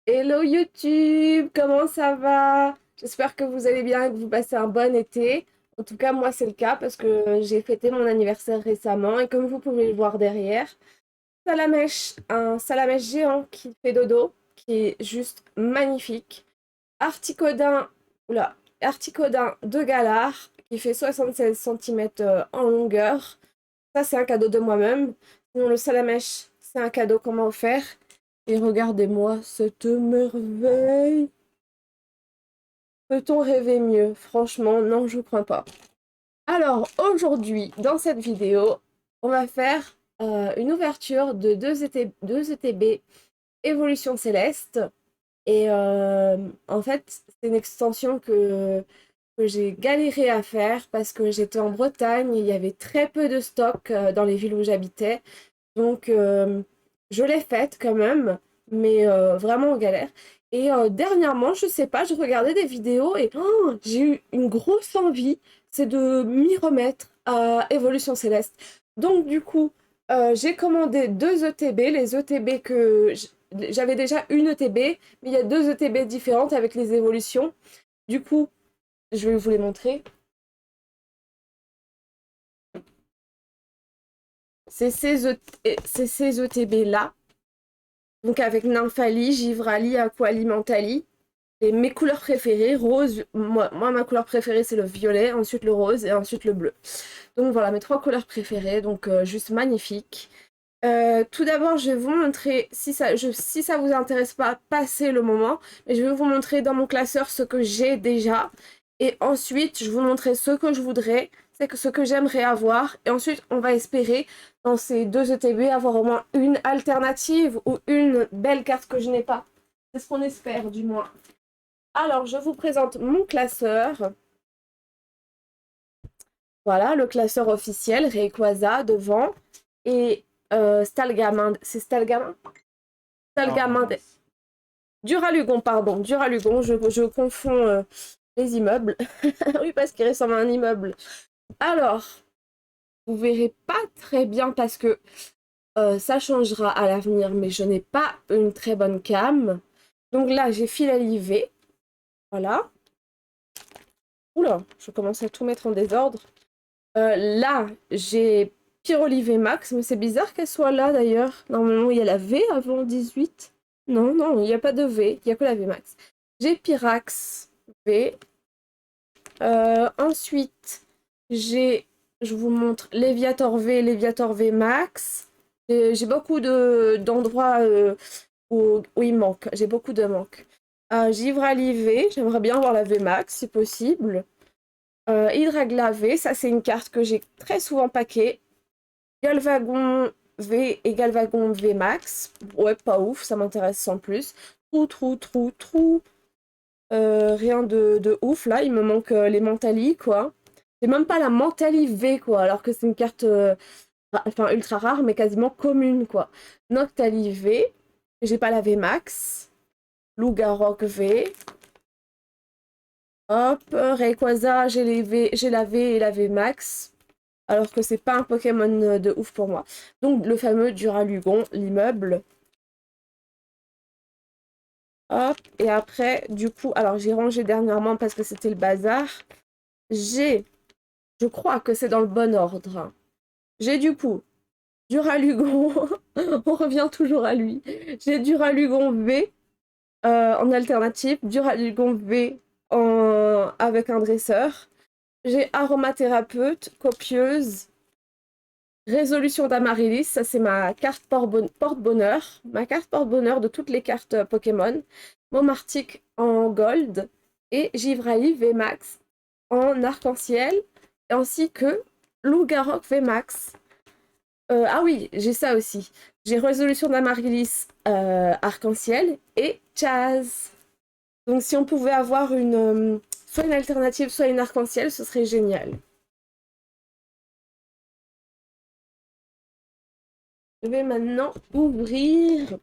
Hello YouTube, comment ça va? J'espère que vous allez bien et que vous passez un bon été. En tout cas, moi, c'est le cas parce que j'ai fêté mon anniversaire récemment et comme vous pouvez le voir derrière, Salamèche, un salamèche géant qui fait dodo, qui est juste magnifique. Articodin, oula, Articodin de Galard qui fait 76 cm en longueur. Ça, c'est un cadeau de moi-même. Sinon, le salamèche, c'est un cadeau qu'on m'a offert. Et regardez-moi cette merveille. Peut-on rêver mieux? Franchement, non, je ne crois pas. Alors, aujourd'hui, dans cette vidéo, on va faire une ouverture de deux ETB Évolution Céleste. Et en fait, c'est une extension que j'ai galéré à faire parce que j'étais en Bretagne et il y avait très peu de stock dans les villes où j'habitais. Donc, je l'ai faite quand même, mais vraiment en galère. Et dernièrement, je sais pas, je regardais des vidéos et j'ai eu une grosse envie, c'est de m'y remettre à Évolution Céleste. Donc, du coup, j'ai commandé deux ETB, les ETB j'avais déjà une ETB, mais il y a deux ETB différentes avec les évolutions. Du coup, je vais vous les montrer. C'est ces ETB-là. Donc avec Nymphali, Givrali, Aqualimentali. Et mes couleurs préférées, rose, moi ma couleur préférée c'est le violet, ensuite le rose et ensuite le bleu. Donc voilà mes trois couleurs préférées, donc juste magnifiques. Tout d'abord je vais vous montrer, si ça vous intéresse pas, passez le moment, mais je vais vous montrer dans mon classeur ce que j'ai déjà. Et ensuite je vous montrer ce que je voudrais, c'est que ce que j'aimerais avoir. Et ensuite on va espérer dans ces deux ETB avoir au moins une alternative ou une belle carte que je n'ai pas. C'est ce qu'on espère du moins. Alors, je vous présente mon classeur. Voilà, le classeur officiel, Rayquaza devant. Et Stalgamander. C'est Stalgamander? Stalgamander. Duralugon, pardon. Duralugon, je confonds les immeubles. Oui, parce qu'il ressemble à un immeuble. Alors, vous verrez pas très bien parce que ça changera à l'avenir, mais je n'ai pas une très bonne cam. Donc là, j'ai Filalivé. Voilà. Oula, je commence à tout mettre en désordre. Là, j'ai Pyrolive Max, mais c'est bizarre qu'elle soit là d'ailleurs. Normalement, il y a la V avant 18. Non, non, il n'y a pas de V, il n'y a que la V Max. J'ai Pyrax V. Ensuite, je vous montre Léviator V, Léviator V Max. J'ai beaucoup d'endroits où il manque. J'ai beaucoup de manques. Givrali V, j'aimerais bien avoir la V Max si possible. Hydraglavé, ça c'est une carte que j'ai très souvent paquée. Galvagon V et Galvagon V Max. Ouais, pas ouf, ça m'intéresse sans plus. Trou. Rien de ouf là, il me manque les Mentali quoi. C'est même pas la Mentali V quoi, alors que c'est une carte enfin ultra rare mais quasiment commune quoi. Noctali V, j'ai pas la V Max. Lougarok V. Hop, Rayquaza, j'ai la V et la V Max. Alors que c'est pas un Pokémon de ouf pour moi. Donc le fameux Duralugon, l'immeuble. Hop, et après, du coup, alors j'ai rangé dernièrement parce que c'était le bazar. J'ai, je crois que c'est dans le bon ordre. J'ai du coup Duralugon, on revient toujours à lui. J'ai Duralugon V en alternative, Duralugon V avec un dresseur. J'ai Aromathérapeute, Copieuse, Résolution d'Amaryllis, ça c'est ma carte porte-bonheur, ma carte porte-bonheur de toutes les cartes Pokémon. Momartic en gold et Givrali VMAX en arc-en-ciel, ainsi que Lougarok VMAX. Ah oui, j'ai ça aussi. J'ai Résolution d'Amaryllis arc-en-ciel et Chaz. Donc si on pouvait avoir soit une alternative, soit une arc-en-ciel, ce serait génial. Je vais maintenant ouvrir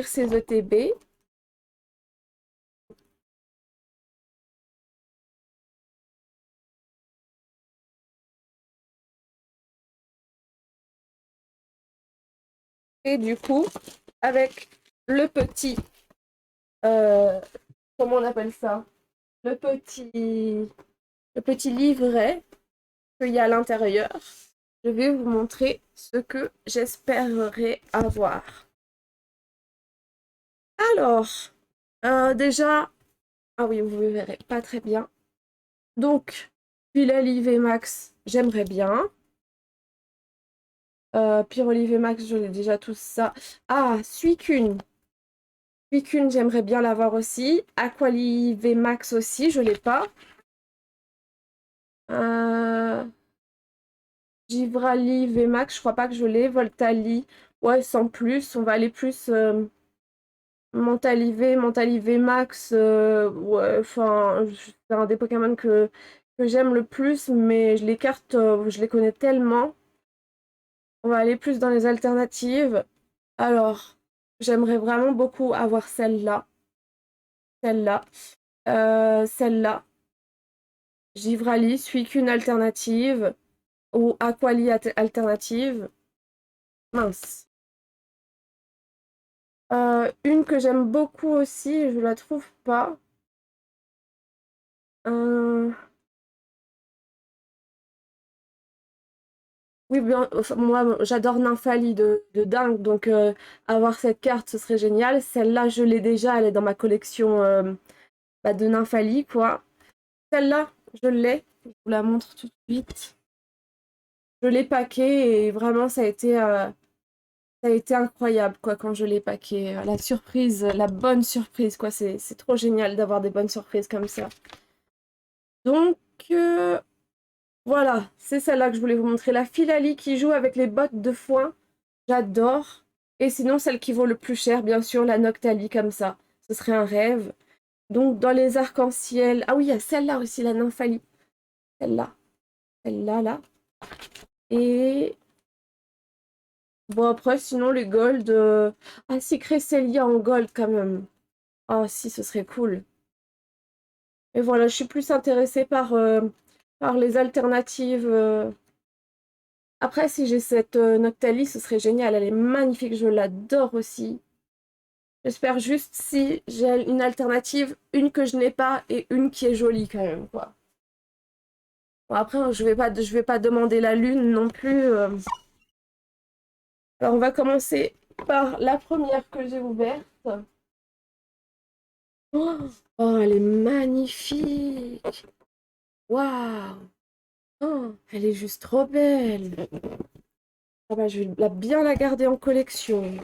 ces ETB. Et du coup, avec le petit... euh, comment on appelle ça? Le petit livret qu'il y a à l'intérieur. Je vais vous montrer ce que j'espérerais avoir. Alors, déjà... Ah oui, vous verrez pas très bien. Donc, Pirelli VMAX, j'aimerais bien. Pirelli VMAX, je l'ai déjà tout ça. Ah, Suicune. Suicune, j'aimerais bien l'avoir aussi. Aquali VMAX aussi, je l'ai pas. Euh, Givrali VMAX, je crois pas que je l'ai. Voltali, ouais, sans plus. On va aller plus Mentali VMAX. Ouais, enfin, c'est un des Pokémon que j'aime le plus, mais les cartes, je les connais tellement. On va aller plus dans les alternatives. Alors, j'aimerais vraiment beaucoup avoir celle-là. Celle-là. Celle-là. Givrali, Suicune alternative. Ou Aquali alternative. Mince. Une que j'aime beaucoup aussi, je la trouve pas. Euh, Oui, bien, enfin, moi j'adore Nymphali de dingue, donc avoir cette carte ce serait génial. Celle-là, je l'ai déjà, elle est dans ma collection de Nymphali, quoi. Celle-là, je l'ai, je vous la montre tout de suite. Je l'ai paquée et vraiment ça a été incroyable quoi quand je l'ai paquée. La surprise, la bonne surprise, quoi. C'est trop génial d'avoir des bonnes surprises comme ça. Donc, voilà, c'est celle-là que je voulais vous montrer. La Philali qui joue avec les bottes de foin. J'adore. Et sinon, celle qui vaut le plus cher, bien sûr, la Noctali comme ça. Ce serait un rêve. Donc, dans les arcs-en-ciel... Ah oui, il y a celle-là aussi, la Nymphalie. Celle-là. Celle-là, là. Et... Bon, après, sinon, les gold... Ah si, Cresselia en gold, quand même. Ah si, ce serait cool. Et voilà, je suis plus intéressée par les alternatives. Après, si j'ai cette Noctali, ce serait génial. Elle est magnifique, je l'adore aussi. J'espère juste si j'ai une alternative, une que je n'ai pas et une qui est jolie quand même, quoi. Bon, après, je vais pas demander la lune non plus. Alors, on va commencer par la première que j'ai ouverte. Oh, oh, elle est magnifique! Waouh! Oh, elle est juste trop belle! Ah bah, je vais bien la garder en collection.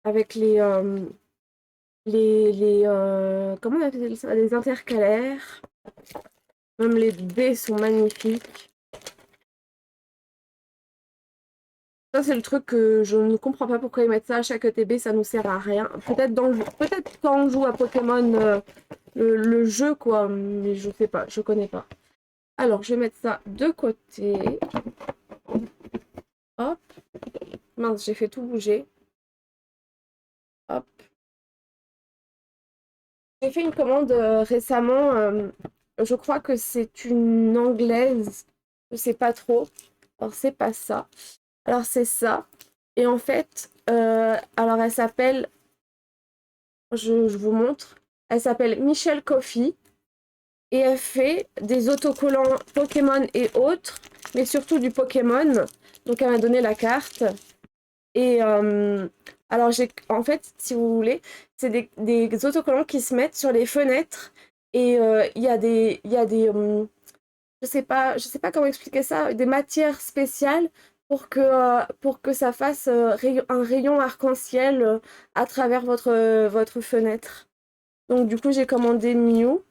Avec comment on appelle ça? Les intercalaires. Même les baies sont magnifiques. Ça, c'est le truc que je ne comprends pas pourquoi ils mettent ça à chaque ETB, ça nous sert à rien. Peut-être quand on joue à Pokémon, le jeu, quoi, mais je sais pas, je connais pas. Alors, je vais mettre ça de côté. Hop. Mince, j'ai fait tout bouger. Hop. J'ai fait une commande récemment. Je crois que c'est une anglaise. Je sais pas trop. Alors, c'est pas ça. Alors, c'est ça. Et en fait, alors elle s'appelle, je vous montre, elle s'appelle Michelle Coffee et elle fait des autocollants Pokémon et autres, mais surtout du Pokémon. Donc elle m'a donné la carte. Et alors en fait, si vous voulez, c'est des autocollants qui se mettent sur les fenêtres et je sais pas comment expliquer ça, des matières spéciales pour que ça fasse un rayon arc-en-ciel à travers votre fenêtre. Donc du coup, j'ai commandé Mew,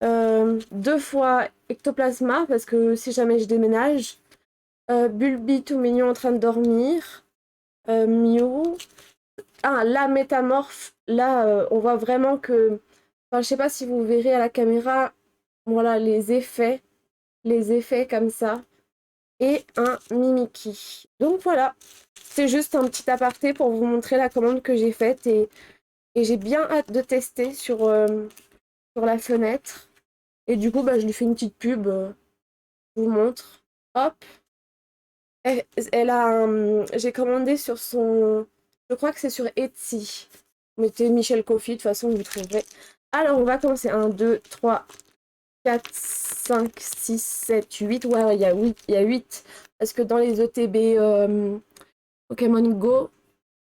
deux fois Ectoplasma, parce que si jamais je déménage, Bulby tout mignon en train de dormir, Mew. Ah, la métamorphe, là, on voit vraiment que... Enfin, je sais pas si vous verrez à la caméra, voilà, les effets comme ça. Et un Mimikyu. Donc voilà, c'est juste un petit aparté pour vous montrer la commande que j'ai faite et j'ai bien hâte de tester sur la fenêtre. Et du coup, bah, je lui fais une petite pub, je vous montre. Hop, Elle a un... J'ai commandé sur son... Je crois que c'est sur Etsy. Mettez Michel Coffee, de toute façon, vous trouverez. Alors, on va commencer. 1, 2, 3, 4, 5, 6, 7, 8. Ouais, il y a 8. Parce que dans les ETB Pokémon Go,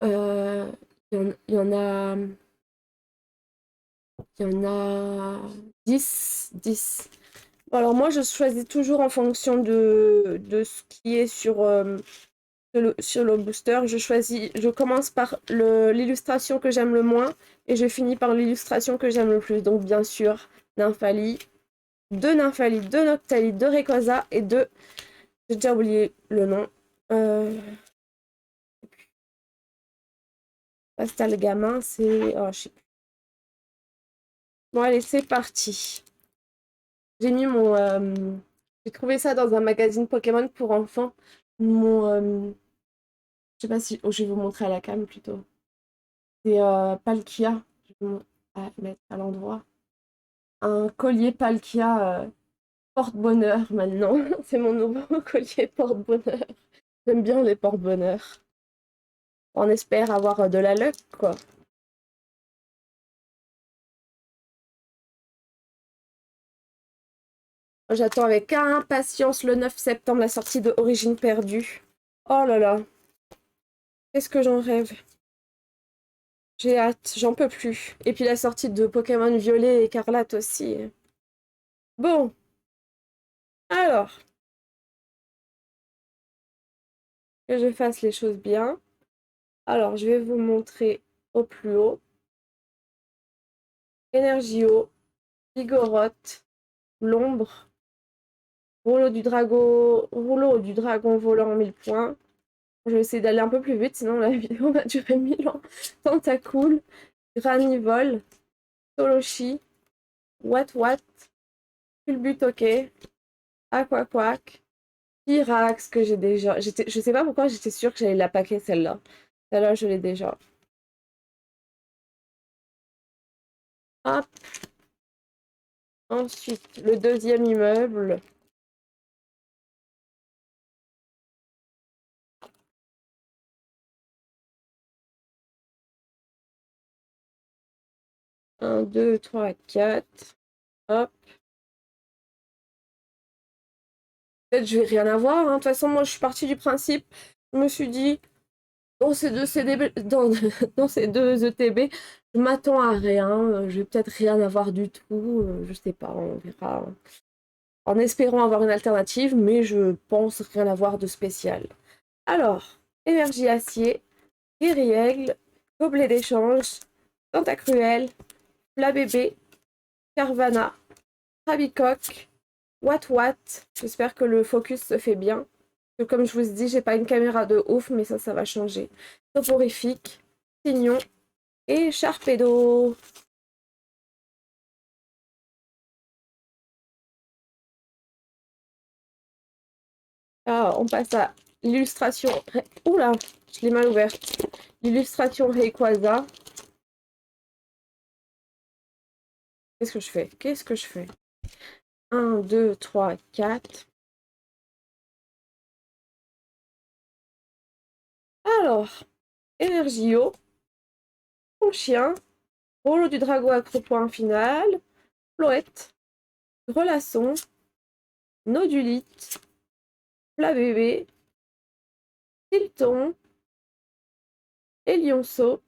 euh, il y en a 10. Bon, alors moi, je choisis toujours en fonction de ce qui est sur le booster. Je commence par l'illustration que j'aime le moins et je finis par l'illustration que j'aime le plus. Donc bien sûr, Nymphalie, deux Nymphalie, deux Noctali, deux Rayquaza et deux... J'ai déjà oublié le nom. Euh... Pastel Gamin, c'est... Oh, je sais plus. Bon, allez, c'est parti. J'ai mis mon... J'ai trouvé ça dans un magazine Pokémon pour enfants. Mon... Je sais pas si... Oh, je vais vous montrer à la cam plutôt. C'est Palkia. Je vais vous mettre à l'endroit. Un collier Palkia porte-bonheur maintenant. C'est mon nouveau collier porte-bonheur. J'aime bien les porte-bonheur. On espère avoir de la luck, quoi. J'attends avec impatience le 9 septembre la sortie de Origine perdue. Oh là là, qu'est-ce que j'en rêve. J'ai hâte, j'en peux plus. Et puis la sortie de Pokémon Violet et Écarlate aussi. Bon, alors, que je fasse les choses bien. Alors, je vais vous montrer au plus haut. Énergie-eau, Vigoroth, l'ombre, rouleau du dragon volant 1000 points. Je vais essayer d'aller un peu plus vite, sinon la vidéo va durer 1000 ans. Tentacool, Granivol, Soloshi, Wat, Culbutoke, Aquaquack, Pyrax que j'ai déjà. Je sais pas pourquoi j'étais sûre que j'allais la paquer celle-là. Celle-là, je l'ai déjà. Hop. Ensuite, le deuxième immeuble. Un, deux, trois, quatre. Hop. Peut-être je vais rien avoir, hein. De toute façon, moi, je suis partie du principe. Je me suis dit, dans ces deux CDB, dans ces deux ETB, je m'attends à rien. Je vais peut-être rien avoir du tout. Je sais pas, on verra. En espérant avoir une alternative, mais je pense rien avoir de spécial. Alors, énergie acier, guéri-aigle, gobelet d'échange, tentacruel, plat bébé, carvana, rabicoque, Wat. J'espère que le focus se fait bien. Comme je vous ai dit, j'ai pas une caméra de ouf, mais ça va changer. Soporifique, Pignon et Sharpedo. Ah, on passe à l'illustration. Oula, je l'ai mal ouverte. L'illustration Rayquaza. Qu'est-ce que je fais 1, 2, 3, 4. Alors, Énergio, mon chien, Rolo du Dragon Acropoint final, Floette, Grelasson, Nodulite, Plat Bébé, Tilton, Elionceau,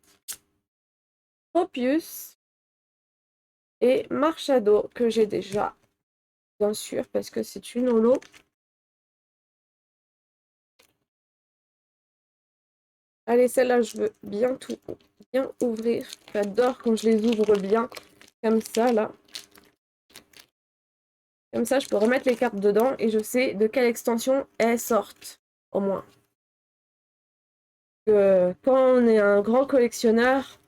Tropius et Marchado que j'ai déjà, bien sûr, parce que c'est une holo. Allez, celle-là, je veux bien ouvrir. J'adore quand je les ouvre bien, comme ça, là. Comme ça, je peux remettre les cartes dedans et je sais de quelle extension elles sortent, au moins. Quand on est un grand collectionneur,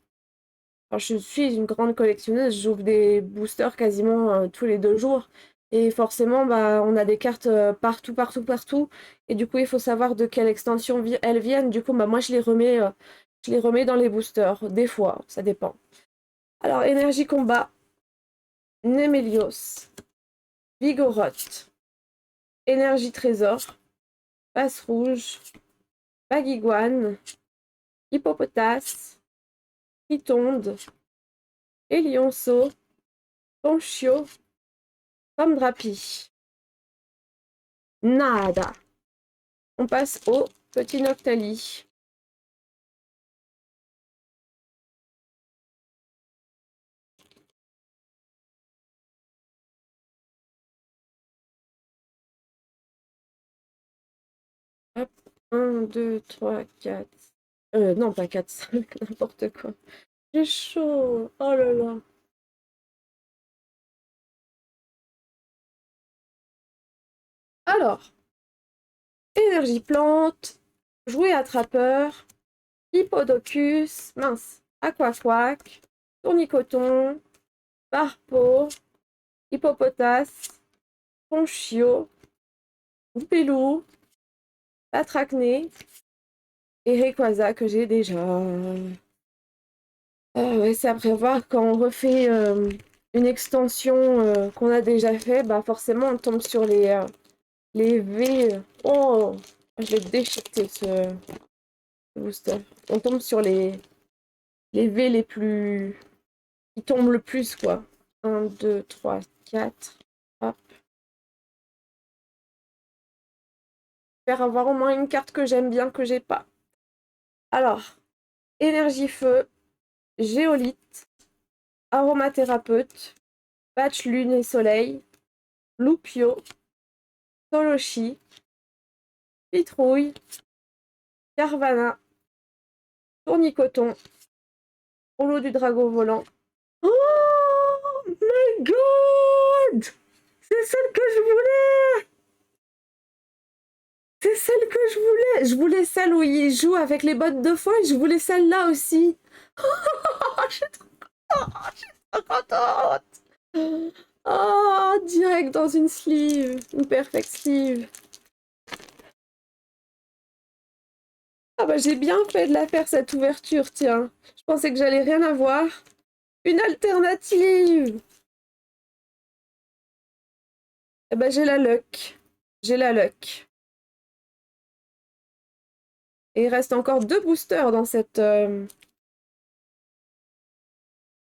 alors je suis une grande collectionneuse, j'ouvre des boosters quasiment tous les 2 jours. Et forcément, bah, on a des cartes partout. Et du coup, il faut savoir de quelle extension elles viennent. Du coup, bah, moi, je les remets dans les boosters. Des fois, ça dépend. Alors, énergie combat, Nemelios, Vigoroth, énergie trésor, Passe rouge, baguiguane, hippopotas, tritonde, élionceau, ponchio, pomme drapi. Nada. On passe au petit Noctali. Hop, 1, 2, 3, 4. Non, pas 4, 5, n'importe quoi. J'ai chaud. Oh là là. Alors, énergie plante, jouet attrapeur, hippodocus, mince, aquaquac, tournicoton, barpeau, hippopotas, ponchio, goupilou, patracné et Rayquaza que j'ai déjà. Ouais, c'est à prévoir quand on refait une extension qu'on a déjà fait, bah forcément on tombe sur les V. Oh, je l'ai déchiqueté ce booster. On tombe sur les V les plus. Qui tombent le plus, quoi. 1, 2, 3, 4. Hop. Faire avoir au moins une carte que j'aime bien, que j'ai pas. Alors, énergie feu, géolite, aromathérapeute, patch lune et soleil, loupio, toloshi, citrouille, carvana, tournicoton, rouleau du dragon volant. Oh my god! C'est celle que je voulais! C'est celle que je voulais! Je voulais celle où il joue avec les bottes de foin et je voulais celle-là aussi! Je suis trop contente! Oh, direct dans une sleeve, une perfect sleeve. Ah bah j'ai bien fait de la faire cette ouverture, tiens. Je pensais que j'allais rien avoir. Une alternative! Eh ben j'ai la luck. J'ai la luck. Et il reste encore 2 boosters dans cette...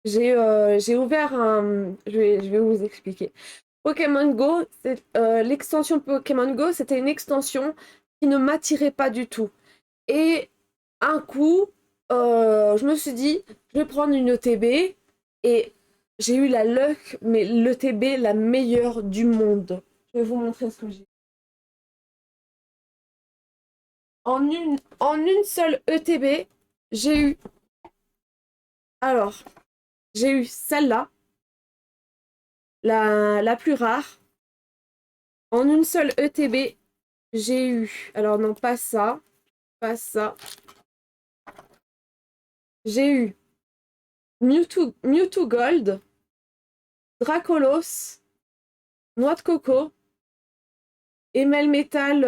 J'ai ouvert un... Je vais vous expliquer. Pokémon Go, l'extension Pokémon Go, c'était une extension qui ne m'attirait pas du tout. Et un coup, je me suis dit, je vais prendre une ETB. Et j'ai eu la luck, mais l'ETB la meilleure du monde. Je vais vous montrer ce que j'ai. En une seule ETB, j'ai eu... Alors, j'ai eu celle-là, la plus rare. En une seule ETB, j'ai eu... Alors non, pas ça, pas ça. J'ai eu Mewtwo Gold, Dracolos, Noix de Coco et Melmetal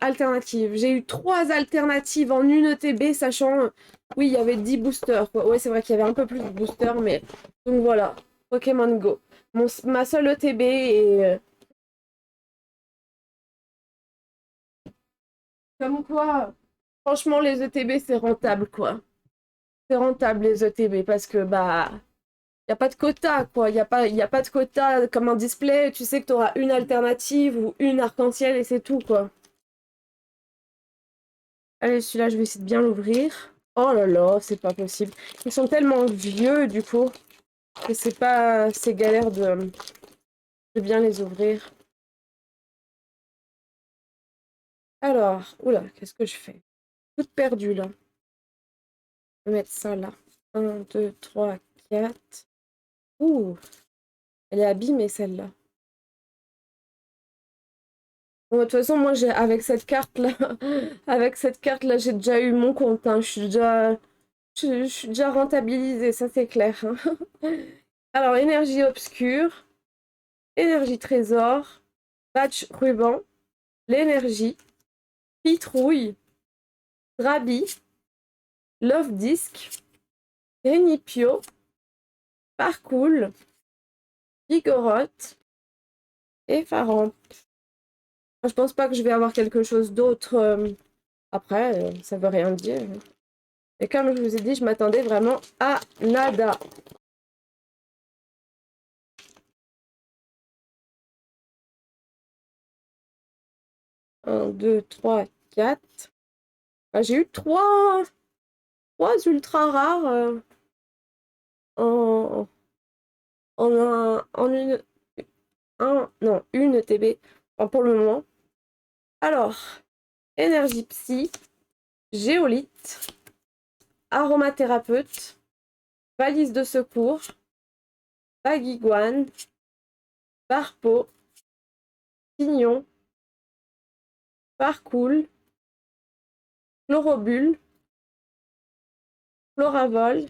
alternative. J'ai eu 3 alternatives en une ETB, sachant... Oui, il y avait 10 boosters, quoi. Ouais, c'est vrai qu'il y avait un peu plus de boosters, mais... Donc voilà, Pokémon Go. Ma seule ETB est... Comme quoi, franchement, les ETB, c'est rentable, quoi. C'est rentable, les ETB, parce que, bah... Il n'y a pas de quota, quoi. Y a pas de quota comme un display. Tu sais que tu auras une alternative ou une arc-en-ciel et c'est tout, quoi. Allez, celui-là, je vais essayer de bien l'ouvrir. Oh là là, c'est pas possible. Ils sont tellement vieux, du coup, que c'est pas... C'est galère de bien les ouvrir. Alors, oula, qu'est-ce que je fais? Toute perdue, là. Je vais mettre ça, là. 1, 2, 3, 4. Ouh, elle est abîmée, celle-là. Bon, de toute façon, moi, avec cette carte-là, avec cette carte-là, j'ai déjà eu mon compte, hein. Je suis déjà rentabilisée, ça c'est clair, hein. Alors, énergie obscure, énergie trésor, patch ruban, l'énergie, pitrouille, Drabi, love disc, Renipio, Parcool, Vigoroth et Farant. Je pense pas que je vais avoir quelque chose d'autre. Après, ça veut rien dire. Et comme je vous ai dit, je m'attendais vraiment à nada. Un, deux, trois, quatre. Ah, j'ai eu trois ultra rares en, une TB enfin, pour le moment. Alors, énergie psy, géolite, aromathérapeute, valise de secours, baguiguane, barpeau, pignon, parcoul, chlorobule, chloravol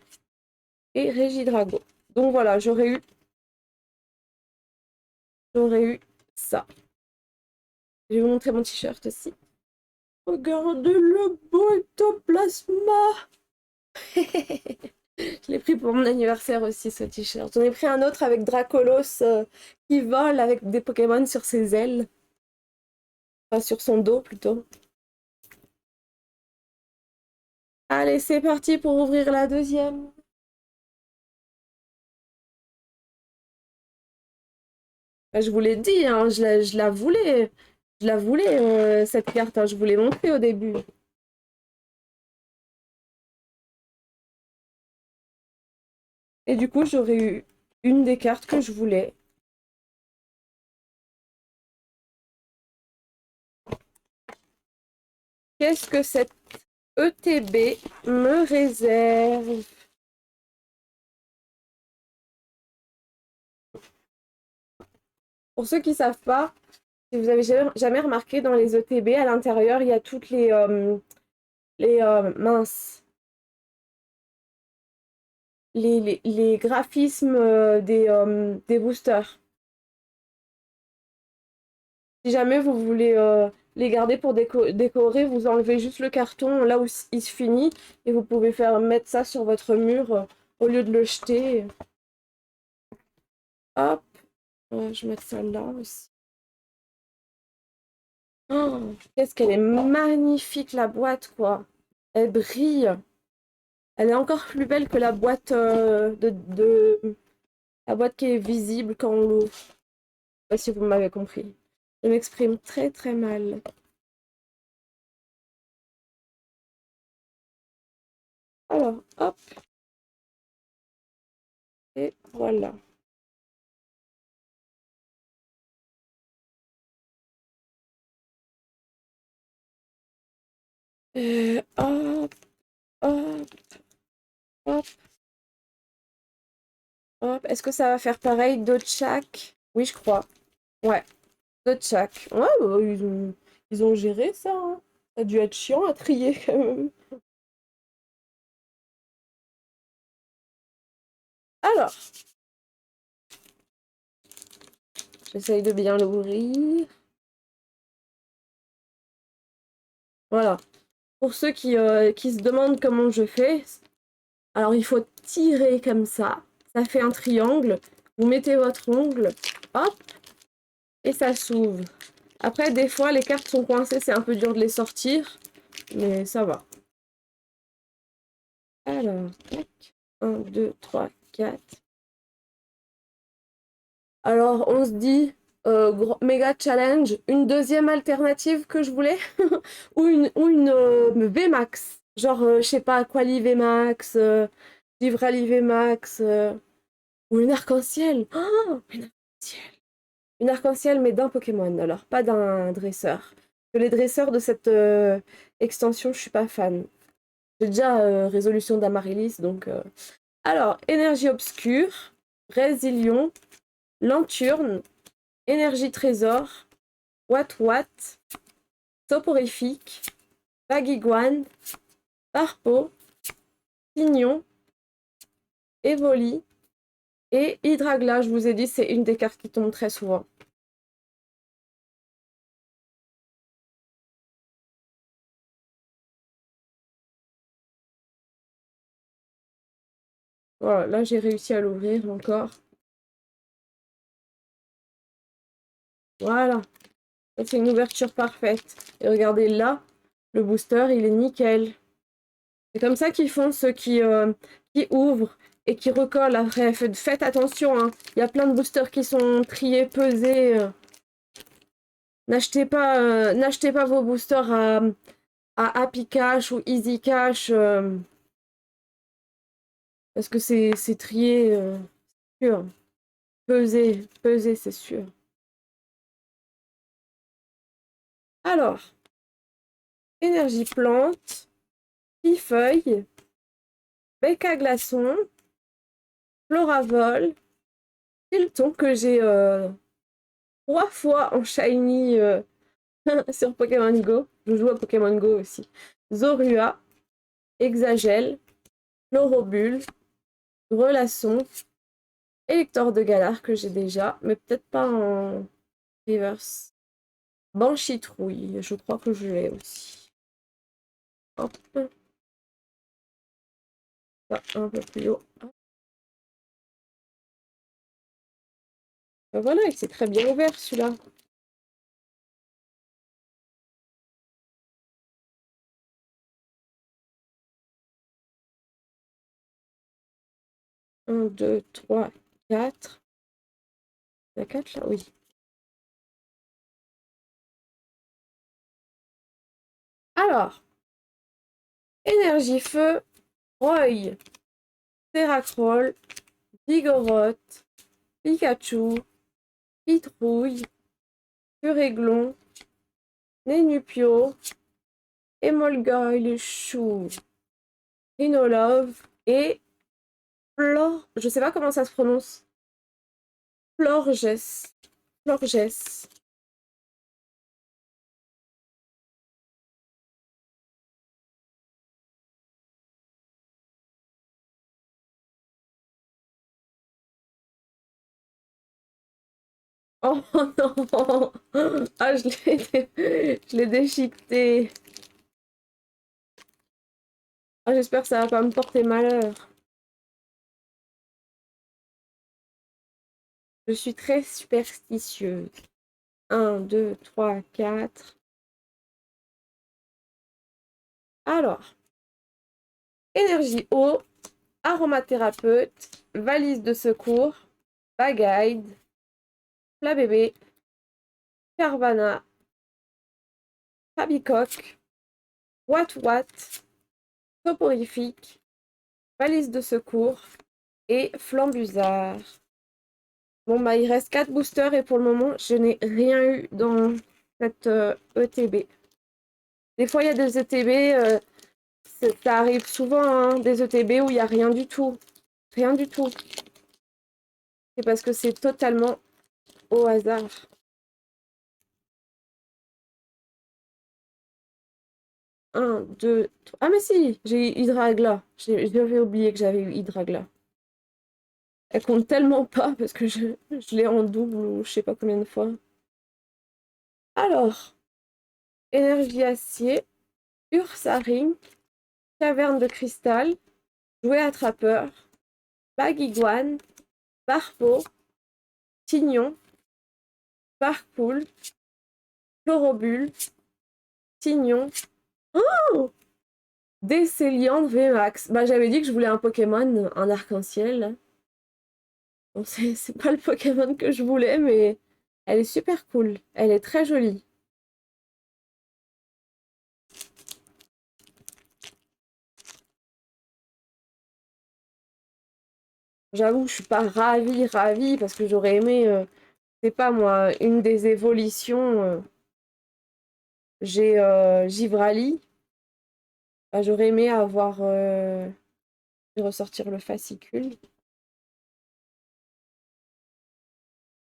et régidrago. Donc voilà, j'aurais eu ça. Je vais vous montrer mon t-shirt aussi. Regardez le beau ectoplasma. Je l'ai pris pour mon anniversaire aussi, ce t-shirt. J'en ai pris un autre avec Dracolos qui vole avec des Pokémon sur ses ailes. Enfin, sur son dos, plutôt. Allez, c'est parti pour ouvrir la deuxième. Je vous l'ai dit, hein, je la voulais. Je la voulais, cette carte. Hein, je vous l'ai montrée au début. Et du coup, j'aurais eu une des cartes que je voulais. Qu'est-ce que cette ETB me réserve? Pour ceux qui ne savent pas, si vous avez jamais remarqué, dans les ETB, à l'intérieur, il y a toutes les minces, les graphismes des boosters. Si jamais vous voulez les garder pour décorer, vous enlevez juste le carton là où il se finit et vous pouvez mettre ça sur votre mur au lieu de le jeter. Hop, je vais mettre ça là aussi. Oh, qu'est-ce qu'elle est magnifique la boîte, quoi. Elle brille. Elle est encore plus belle que la boîte la boîte qui est visible quand on l'ouvre. Je sais pas si vous m'avez compris. Je m'exprime très très mal. Alors, hop. Et voilà. Hop, hop, hop, hop. Est-ce que ça va faire pareil d'autres chaque? Oui, je crois. Ouais, d'autres chaque. Ouais, bah, ils ont géré ça. Hein. Ça a dû être chiant à trier quand même. Alors, j'essaye de bien l'ouvrir. Voilà. Pour ceux qui se demandent comment je fais, alors il faut tirer comme ça. Ça fait un triangle. Vous mettez votre ongle, hop, et ça s'ouvre. Après, des fois, les cartes sont coincées, c'est un peu dur de les sortir, mais ça va. Alors, tac. 1, 2, 3, 4. Alors, on se dit, méga challenge, une deuxième alternative que je voulais, ou une VMAX. Genre, je sais pas, Quali VMAX, Livrali VMAX, ou une arc-en-ciel. Oh, une arc-en-ciel. Une arc-en-ciel, mais d'un Pokémon, alors pas d'un dresseur. Parce que les dresseurs de cette extension, je suis pas fan. J'ai déjà résolution d'Amaryllis, donc... Alors, énergie obscure, résilion, Lanturne, énergie trésor, Watt, soporifique, baguiguane, Harpo, Pignon, Evoli et Hydragla. Je vous ai dit, c'est une des cartes qui tombe très souvent. Voilà, là j'ai réussi à l'ouvrir encore. Voilà. C'est une ouverture parfaite. Et regardez là, le booster, il est nickel. C'est comme ça qu'ils font ceux qui ouvrent et qui recollent après. Faites attention, hein. Il y a plein de boosters qui sont triés, pesés. N'achetez pas vos boosters à Happy Cash ou Easy Cash parce que c'est trié, sûr. Pesé, c'est sûr. Alors, énergie plante, feuille, bec à glaçon, floravol, Tilton que j'ai 3 fois en shiny sur Pokémon Go. Je joue à Pokémon Go aussi. Zorua, Exagel, Chlorobule, Grelasson, Élector de Galar que j'ai déjà, mais peut-être pas en reverse. Banchitrouille, je crois que je l'ai aussi. Hop. Ça, un peu plus haut. Ben voilà, il s'est très bien ouvert celui-là. Un, deux, trois, quatre. Il y a 4 là, oui. Alors, énergie feu, Roy, Terracroll, Vigoroth, Pikachu, Pitrouille, Furéglon, Nénupio, Emolga-Chou, Rhinolove et Flor... Je sais pas comment ça se prononce. Florges. Florges. Oh non! Ah, je l'ai déchiqueté. Ah, j'espère que ça va pas me porter malheur. Je suis très superstitieuse. Un, 2, 3, 4. Alors, énergie eau, aromathérapeute, valise de secours, Bagaide, plat bébé, Carvana, Fabicoque, Watt, soporifique, valise de secours et flambusard. Bon, bah, il reste 4 boosters et pour le moment, je n'ai rien eu dans cette ETB. Des fois, il y a des ETB, ça arrive souvent, hein, des ETB où il n'y a rien du tout. Rien du tout. C'est parce que c'est totalement au hasard. Un, deux, trois. Ah, mais si, j'ai eu Hydragla. J'avais oublié que j'avais eu Hydragla. Elle compte tellement pas parce que je l'ai en double ou je sais pas combien de fois. Alors, énergie acier, Ursaring, caverne de cristal, jouet attrapeur, bague iguane, barpeau, tignon, barpoule, chlorobule, tignon. Oh, Décéliante VMAX. Bah, j'avais dit que je voulais un Pokémon, un arc-en-ciel. Bon, c'est pas le Pokémon que je voulais, mais elle est super cool. Elle est très jolie. J'avoue, je suis pas ravie, parce que j'aurais aimé, c'est pas moi, une des évolutions. J'ai Givrali. Bah, j'aurais aimé avoir ressortir le fascicule.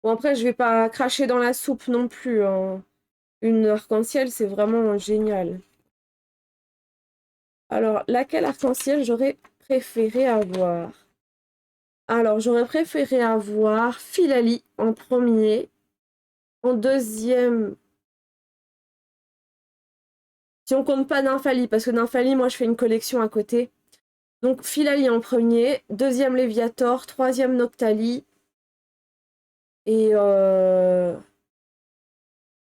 Bon, après, je vais pas cracher dans la soupe non plus, hein. Une arc-en-ciel, c'est vraiment génial. Alors, laquelle arc-en-ciel j'aurais préféré avoir? Alors, j'aurais préféré avoir Filali en premier. En deuxième, si on compte pas Nymphali, parce que Nymphali, moi, je fais une collection à côté. Donc, Filali en premier. Deuxième, Léviator. Troisième, Noctali. Et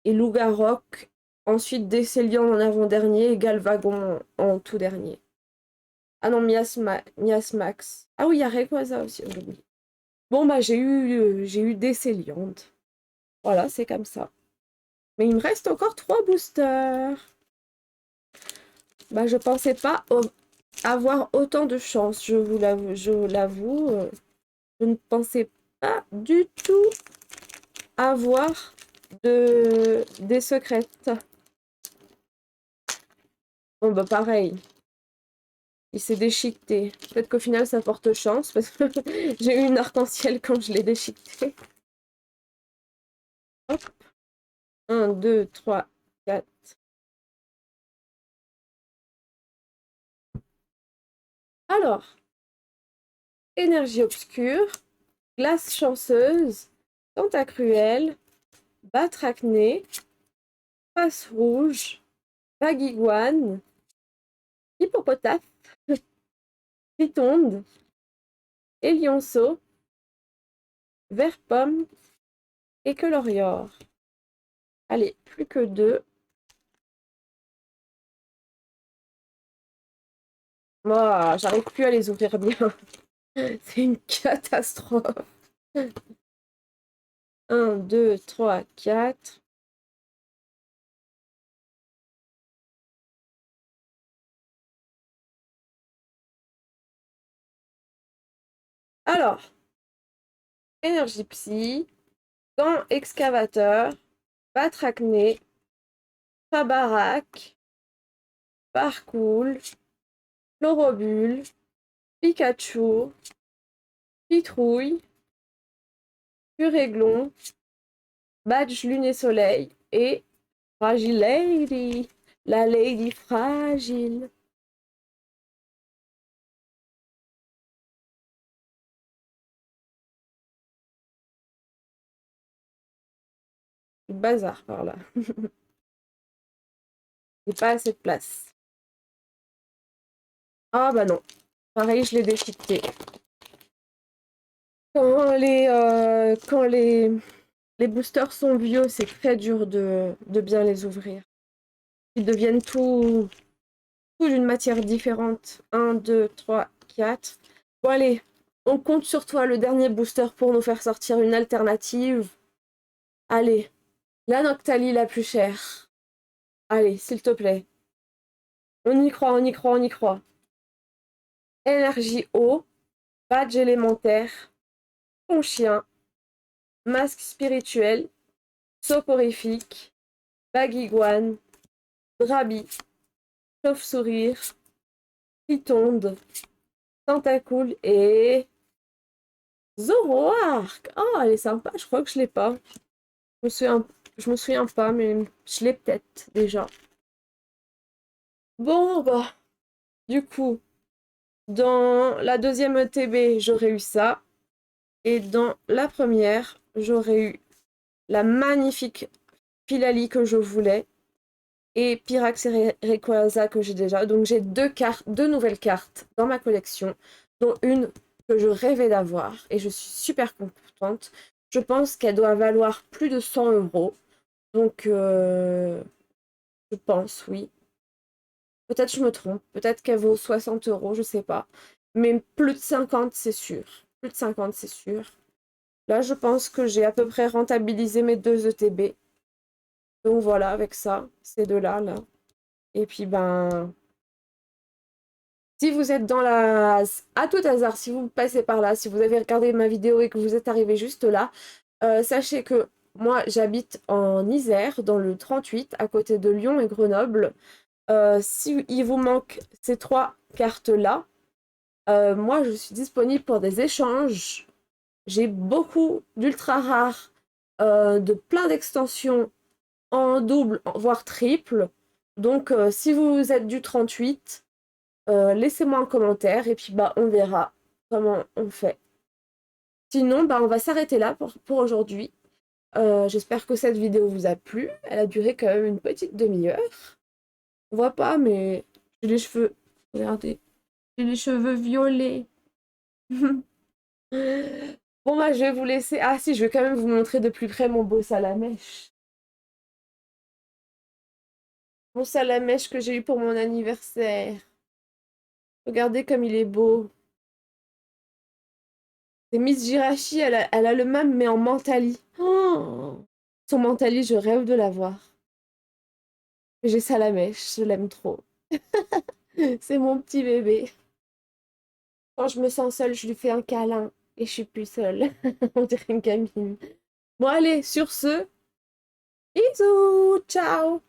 et Lougarok, ensuite Décéliant en avant-dernier et Galvagon en tout dernier. Ah non, Miasmax. Ah oui, il y a Rayquaza aussi, j'ai oublié. Bon, bah j'ai eu Décéliante. Voilà, c'est comme ça. Mais il me reste encore 3 boosters. Bah, je pensais pas avoir autant de chance, je l'avoue. Je ne pensais pas du tout avoir des secrètes. Bon, bah pareil. Il s'est déchiqueté. Peut-être qu'au final, ça porte chance, parce que j'ai eu une arc-en-ciel quand je l'ai déchiqueté. Hop. 1, 2, 3, 4. Alors, énergie obscure, glace chanceuse, tentacruel, batracné, face rouge, baguiguane, hippopotame, pitonde, élionceau, vert pomme et colorior. Allez, plus que 2. Moi, j'arrive plus à les ouvrir bien. C'est une catastrophe. 1, 2, 3, 4. Alors, énergie psy, gant excavateur, batracné, Tabarak, Parcoul, Chlorobule, Pikachu, Pitrouille, Puréglon, Badge Lune et Soleil et Fragile Lady, la Lady fragile. Bazar par là. J'ai pas assez de place. Ah bah non. Pareil, je l'ai déchiqueté. Quand les boosters sont vieux, c'est très dur de bien les ouvrir. Ils deviennent tout d'une matière différente. 1, 2, 3, 4. Bon allez, on compte sur toi, le dernier booster, pour nous faire sortir une alternative. Allez, la Noctali la plus chère. Allez, s'il te plaît. On y croit, on y croit, on y croit. Énergie eau, badge élémentaire, ton chien, masque spirituel, soporifique, baguiguane, drabi, chauve-sourire, pitonde, tentacool et Zoroark. Oh, elle est sympa, je crois que je l'ai pas. Je me souviens pas, mais je l'ai peut-être déjà. Bon, bah, du coup, dans la deuxième ETB, j'aurais eu ça. Et dans la première, j'aurais eu la magnifique Pilali que je voulais. Et Pyrax et Rayquaza que j'ai déjà. Donc j'ai deux nouvelles cartes dans ma collection, dont une que je rêvais d'avoir. Et je suis super contente. Je pense qu'elle doit valoir plus de 100 euros. Donc, je pense, oui. Peut-être je me trompe. Peut-être qu'elle vaut 60 euros, je sais pas. Mais plus de 50, c'est sûr. Plus de 50, c'est sûr. Là, je pense que j'ai à peu près rentabilisé mes 2 ETB. Donc voilà, avec ça, ces deux-là, là. Et puis, ben, si vous êtes dans la... À tout hasard, si vous passez par là, si vous avez regardé ma vidéo et que vous êtes arrivé juste là, sachez que moi, j'habite en Isère, dans le 38, à côté de Lyon et Grenoble. Si il vous manque ces 3 cartes-là, moi, je suis disponible pour des échanges. J'ai beaucoup d'ultra rares, de plein d'extensions en double, voire triple. Donc, si vous êtes du 38, laissez-moi un commentaire et puis bah, on verra comment on fait. Sinon, bah, on va s'arrêter là pour aujourd'hui. J'espère que cette vidéo vous a plu. Elle a duré quand même une petite demi-heure. On voit pas, mais j'ai les cheveux. Regardez, j'ai les cheveux violets. Bon, bah, je vais vous laisser. Ah, si, je vais quand même vous montrer de plus près mon beau Salamèche. Mon salamèche que j'ai eu pour mon anniversaire. Regardez comme il est beau. Et Miss Jirachi, elle a le même, mais en mentali. Oh, son mentali, je rêve de l'avoir. J'ai Salamèche, je l'aime trop. C'est mon petit bébé. Quand je me sens seule, je lui fais un câlin et je suis plus seule. On dirait une gamine. Bon, allez, sur ce, bisous, ciao!